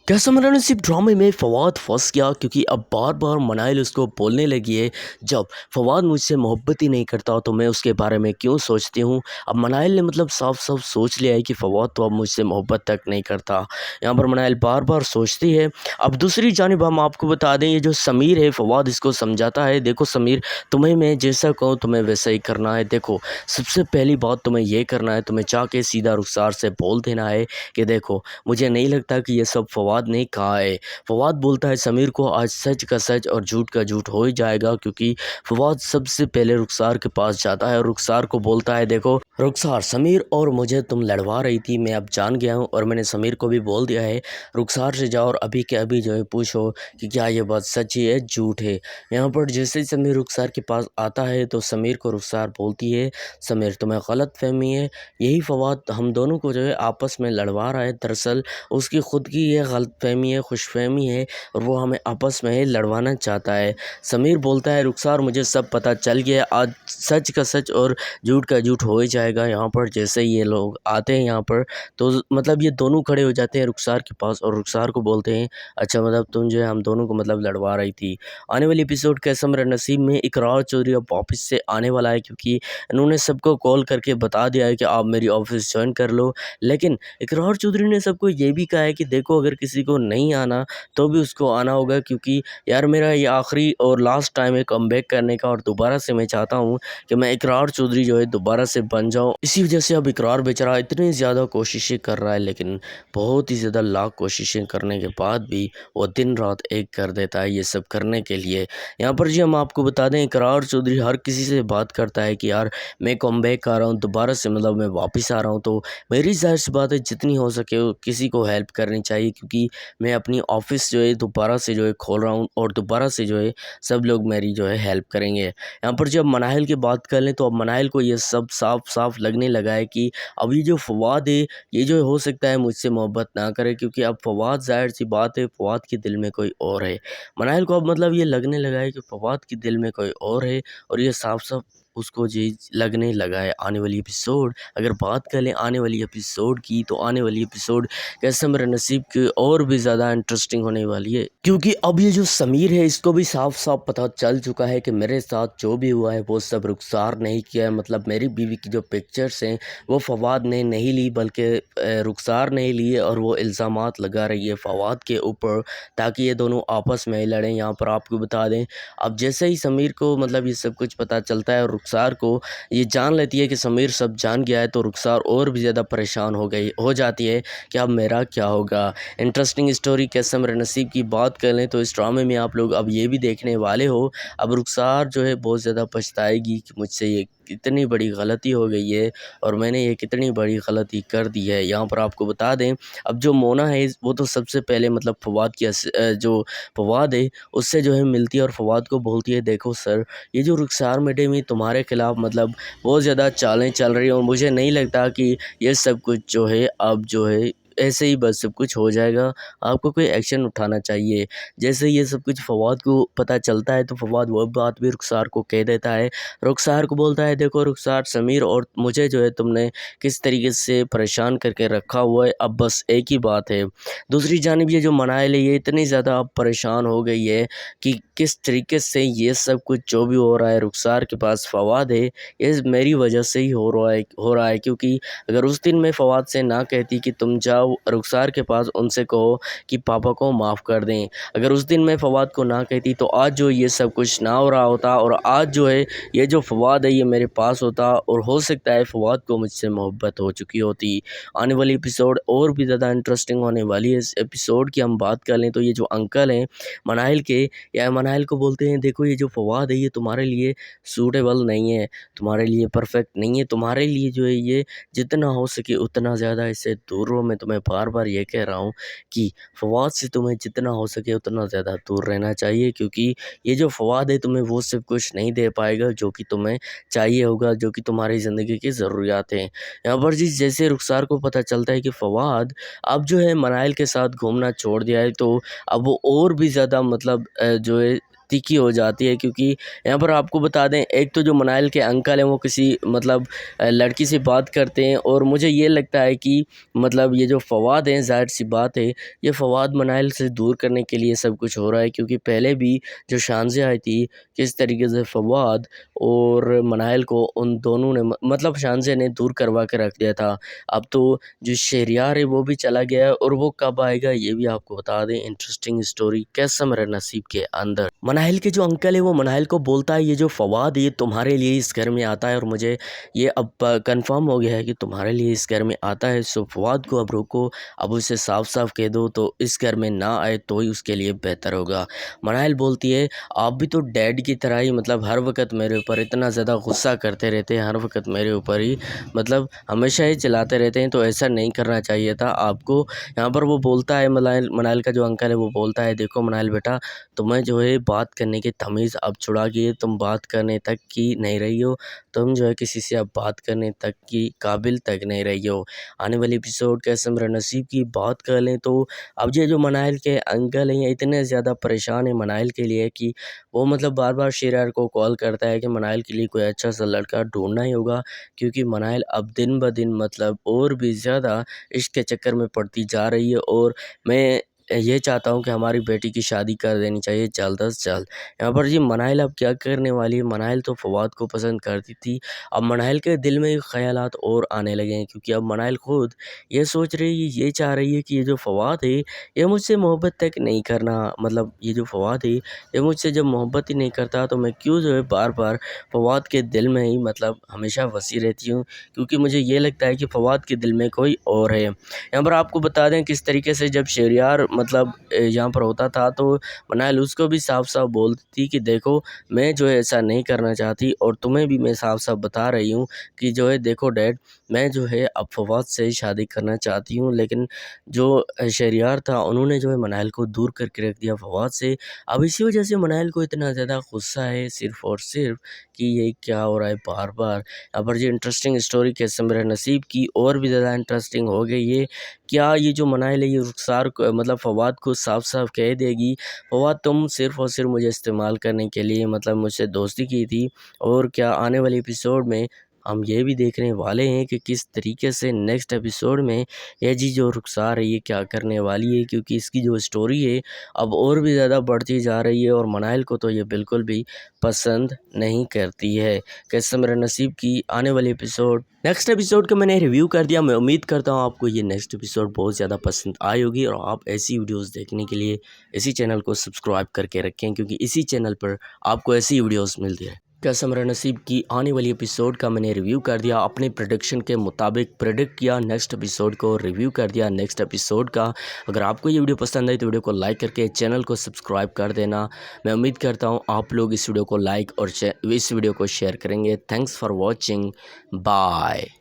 कैसा मेरा नसीब ड्रामे में फवाद फंस गया क्योंकि अब बार बार मनाइल उसको बोलने लगी है। जब फवाद मुझसे मोहब्बत ही नहीं करता तो मैं उसके बारे में क्यों सोचती हूँ। अब मनाइल ने मतलब साफ साफ सोच लिया है कि फवाद तो अब मुझसे मोहब्बत तक नहीं करता। यहाँ पर मनाइल बार बार सोचती है। अब दूसरी जानिब हम आपको बता दें, ये जो समीर है फवाद इसको समझाता है, देखो समीर, तुम्हें मैं जैसा कहूँ तुम्हें वैसा ही करना है। देखो सबसे पहली बात तुम्हें ये करना है, तुम्हें जाके सीधा रुखसार से बोल देना है कि देखो मुझे नहीं लगता कि ये सब फवाद ने कहा है। फवाद बोलता है समीर को आज सच का सच और झूठ का झूठ हो ही जाएगा, क्योंकि फवाद सबसे पहले रुखसार के पास जाता है और रुखसार को बोलता है देखो रुखसार, समीर और मुझे तुम लड़वा रही थी, मैं अब जान गया हूँ और मैंने समीर को भी बोल दिया है। रुखसार से जाओ और अभी के अभी जो है पूछो कि क्या ये बात सच ही है झूठ है। यहाँ पर जैसे ही समीर रुखसार के पास आता है तो समीर को रुखसार बोलती है समीर तुम्हें गलत फहमी है, यही फवाद हम दोनों को जो है आपस में लड़वा रहा है। दरअसल उसकी ख़ुद की ये गलतफ़हमी है, खुशफ़हमी है और वो हमें आपस में लड़वाना चाहता है। समीर बोलता है रुखसार मुझे सब पता चल गया, आज सच का सच और झूठ का झूठ हो ही जाएगा। यहाँ पर जैसे ही ये लोग आते हैं यहाँ पर तो मतलब ये दोनों खड़े हो जाते हैं रुखसार के पास और रुखसार को बोलते हैं अच्छा मतलब तुम जो है हम दोनों को मतलब लड़वा रही थी। आने वाली एपिसोड कैसा मेरा नसीब में इकरार चौधरी अब वापस से आने वाला है, क्योंकि इन्होंने सबको कॉल करके बता दिया है कि आप मेरी ऑफिस ज्वाइन कर लो। लेकिन इकरार चौधरी ने सबको ये भी कहा है कि देखो अगर किसी को नहीं आना तो भी उसको आना होगा, क्योंकि यार मेरा ये आखिरी और लास्ट टाइम है कमबैक करने का और दोबारा से मैं चाहता हूँ कि मैं इकरार चौधरी जो है दोबारा से बन जाऊँ। इसी वजह से अब इकरार बेचारा इतनी ज़्यादा कोशिशें कर रहा है, लेकिन बहुत ही ज़्यादा लाख कोशिशें करने के बाद भी वो दिन रात एक कर देता है ये सब करने के लिए। यहाँ पर जी हम आपको बता दें इकरार चौधरी हर किसी से बात करता है कि यार मैं कमबैक कर रहा हूँ, दोबारा से मतलब मैं वापस आ रहा हूँ, तो मेरी ज़ाहिर सी बात है जितनी हो सके किसी को हेल्प करनी चाहिए, क्योंकि मैं अपनी ऑफ़िस जो है दोबारा से जो है खोल रहा हूँ और दोबारा से जो है सब लोग मेरी जो है हेल्प करेंगे। यहाँ पर जब मनाहिल की बात कर लें तो अब मनाहिल को ये सब साफ साफ लगने लगा है कि अब ये जो फवाद है ये जो हो सकता है मुझसे मोहब्बत ना करे, क्योंकि अब फवाद ज़ाहिर सी बात है फवाद के दिल में कोई और है। मनाहिल को अब मतलब ये लगने लगा है कि फवाद के दिल में कोई और है और ये साफ साफ उसको जी लगने लगा है। आने वाली एपिसोड अगर बात कर लें आने वाली एपिसोड की, तो आने वाली एपिसोड कैसे मेरे नसीब की और भी ज़्यादा इंटरेस्टिंग होने वाली है, क्योंकि अब ये जो समीर है इसको भी साफ साफ पता चल चुका है कि मेरे साथ जो भी हुआ है वो सब रुखसार नहीं किया है। मतलब मेरी बीवी की जो पिक्चर्स हैं वो फवाद ने नहीं ली बल्कि रुखसार ने ली है और वो इल्ज़ामात लगा रही है फवाद के ऊपर ताकि ये दोनों आपस में लड़ें। यहाँ पर आपको बता दें अब जैसे ही समीर को मतलब ये सब कुछ पता चलता है और रुखसार को ये जान लेती है कि समीर सब जान गया है, तो रुखसार और भी ज़्यादा परेशान हो जाती है कि अब मेरा क्या होगा। इंटरेस्टिंग स्टोरी कैसे मेरे नसीब की बात कर लें तो इस ड्रामे में आप लोग अब ये भी देखने वाले हो, अब रुखसार जो है बहुत ज़्यादा पछताएगी कि मुझसे ये कितनी बड़ी गलती हो गई है और मैंने ये कितनी बड़ी गलती कर दी है। यहाँ पर आपको बता दें अब जो मोना है वो तो सबसे पहले मतलब फवाद की जो फवाद है उससे जो है मिलती है और फवाद को बोलती है देखो सर, ये जो रुखसार मैडम है तुम्हारे खिलाफ मतलब बहुत ज़्यादा चालें चल रही हैं और मुझे नहीं लगता कि ये सब कुछ जो है अब जो है ऐसे ही बस सब कुछ हो जाएगा, आपको कोई एक्शन उठाना चाहिए। जैसे ये सब कुछ फवाद को पता चलता है तो फवाद वो बात भी रुखसार को कह देता है। रुखसार को बोलता है देखो रुखसार, समीर और मुझे जो है तुमने किस तरीके से परेशान करके रखा हुआ है, अब बस एक ही बात है। दूसरी जानिब ये जो मनाइल है ये इतनी ज़्यादा अब परेशान हो गई है कि किस तरीके से ये सब कुछ जो भी हो रहा है रुखसार के पास फवाद है ये मेरी वजह से ही हो रहा है, क्योंकि अगर उस दिन मैं फवाद से ना कहती कि तुम जाओ रुखसार के पास उनसे कहो कि पापा को माफ़ कर दें, अगर उस दिन मैं फवाद को ना कहती तो आज जो ये सब कुछ ना हो रहा होता और आज जो है ये जो फवाद है ये मेरे पास होता और हो सकता है फवाद को मुझसे मोहब्बत हो चुकी होती। आने वाली एपिसोड और भी ज़्यादा इंटरेस्टिंग होने वाली है। इस एपिसोड की हम बात कर लें तो ये जो अंकल हैं मनाइल के, या मनाइल को बोलते हैं देखो ये जो फवाद है ये तुम्हारे लिए सूटेबल नहीं है, तुम्हारे लिए परफेक्ट नहीं है, तुम्हारे लिए जो है ये जितना हो सके उतना ज़्यादा इससे दूर रहो। मैं तुम्हें बार बार ये कह रहा हूँ कि फवाद से तुम्हें जितना हो सके उतना ज़्यादा दूर रहना चाहिए, क्योंकि ये जो फवाद है तुम्हें वो सब कुछ नहीं दे पाएगा जो कि तुम्हें चाहिए होगा, जो कि तुम्हारी ज़िंदगी की ज़रूरियात हैं। यहाँ पर जिस जैसे रुखसार को पता चलता है कि फवाद अब जो है मनाइल के साथ घूमना छोड़ दिया है, तो अब वो और भी ज़्यादा मतलब जो है तीखी हो जाती है, क्योंकि यहाँ पर आपको बता दें, एक तो जो मनाइल के अंकल हैं वो किसी मतलब लड़की से बात करते हैं, और मुझे ये लगता है कि मतलब ये जो फ़वाद हैं, ज़ाहिर सी बात है ये फ़वाद मनाइल से दूर करने के लिए सब कुछ हो रहा है, क्योंकि पहले भी जो शानज़ आई थी किस तरीके से फ़वाद और मनाइल को उन दोनों ने मतलब शानज़ ने दूर करवा के रख दिया था। अब तो जो शहरयार है वो भी चला गया है, और वो कब आएगा ये भी आपको बता दें। इंटरेस्टिंग स्टोरी कैसा मेरा नसीब के अंदर। मनाइल के जो अंकल है वो मनाइल को बोलता है, ये जो फ़वाद ये तुम्हारे लिए इस घर में आता है, और मुझे ये अब कंफर्म हो गया है कि तुम्हारे लिए इस घर में आता है, सो फ़वाद को अब रोको, अब उसे साफ साफ कह दो तो इस घर में ना आए तो ही उसके लिए बेहतर होगा। मनाइल बोलती है, आप भी तो डैड की तरह ही मतलब हर वक्त मेरे ऊपर इतना ज़्यादा गुस्सा करते रहते हैं, हर वक्त मेरे ऊपर ही मतलब हमेशा ही चिल्लाते रहते हैं, तो ऐसा नहीं करना चाहिए था आपको। यहाँ पर वो बोलता है, मनाइल का जो अंकल है वो बोलता है, देखो मनाइल बेटा, तुम्हें जो है बात करने की तमीज़ अब छुड़ा गई है, तुम बात करने तक की नहीं रही हो, तुम जो है किसी से अब बात करने तक की काबिल तक नहीं रही हो। आने वाले एपिसोड कैसे मेरा नसीब की बात कर लें तो अब ये जो मनाइल के अंकल हैं इतने ज़्यादा परेशान हैं मनाइल के लिए कि वो मतलब बार बार शेरयार को कॉल करता है कि मनाइल के लिए कोई अच्छा सा लड़का ढूंढना ही होगा, क्योंकि मनाइल अब दिन ब दिन मतलब और भी ज़्यादा इश्क के चक्कर में पड़ती जा रही है, और मैं ये चाहता हूँ कि हमारी बेटी की शादी कर देनी चाहिए जल्द अज़ जल्द। यहाँ पर जी मनाइल अब क्या करने वाली है, मनाइल तो फ़वाद को पसंद करती थी, अब मनाइल के दिल में ख़यालात और आने लगे हैं, क्योंकि अब मनाइल खुद ये सोच रही है, ये चाह रही है कि ये जो फ़वाद है ये मुझसे मोहब्बत तक नहीं करना, मतलब ये जो फ़वाद है ये मुझसे जब मोहब्बत ही नहीं करता तो मैं क्यों जो है बार बार फ़वाद के दिल में ही मतलब हमेशा बसी रहती हूँ, क्योंकि मुझे ये लगता है कि फ़वाद के दिल में कोई और है। यहाँ पर आपको बता दें किस तरीके से जब शहरयार मतलब यहाँ पर होता था तो मनाइल उसको भी साफ साफ बोलती थी कि देखो मैं जो है ऐसा नहीं करना चाहती, और तुम्हें भी मैं साफ साफ बता रही हूँ कि जो है देखो डैड, मैं जो है अब फ़वाद से शादी करना चाहती हूँ, लेकिन जो शहरयार था उन्होंने जो है मनाइल को दूर करके रख दिया फ़वाद से। अब इसी वजह से मनाइल को इतना ज़्यादा गुस्सा है सिर्फ़ और सिर्फ कि ये क्या हो रहा है बार बार। यहाँ पर जो इंटरेस्टिंग स्टोरी कैसे मेरे नसीब की और भी ज़्यादा इंटरेस्टिंग हो गई है। क्या ये जो मनाइल है ये रुखसार को मतलब फ़वाद को साफ साफ कह देगी, फ़वाद तुम सिर्फ़ और सिर्फ मुझे इस्तेमाल करने के लिए मतलब मुझसे दोस्ती की थी, और क्या आने वाले एपिसोड में हम ये भी देखने वाले हैं कि किस तरीके से नेक्स्ट एपिसोड में ये जी जो रुखसार है ये क्या करने वाली है, क्योंकि इसकी जो स्टोरी है अब और भी ज़्यादा बढ़ती जा रही है, और मनाइल को तो ये बिल्कुल भी पसंद नहीं करती है। कैसे मेरा नसीब की आने वाली एपिसोड, नेक्स्ट एपिसोड का मैंने रिव्यू कर दिया। मैं उम्मीद करता हूँ आपको ये नेक्स्ट एपिसोड बहुत ज़्यादा पसंद आई होगी, और आप ऐसी वीडियोस देखने के लिए इसी चैनल को सब्सक्राइब करके रखें, क्योंकि इसी चैनल पर आपको ऐसी वीडियोस मिलती है। कैसे मेरा नसीब की आने वाली एपिसोड का मैंने रिव्यू कर दिया, अपने प्रेडिक्शन के मुताबिक प्रेडिक्ट किया, नेक्स्ट एपिसोड को रिव्यू कर दिया नेक्स्ट एपिसोड का। अगर आपको ये वीडियो पसंद आई तो वीडियो को लाइक करके चैनल को सब्सक्राइब कर देना। मैं उम्मीद करता हूँ आप लोग इस वीडियो को लाइक और इस वीडियो को शेयर करेंगे। Thanks for watching, bye.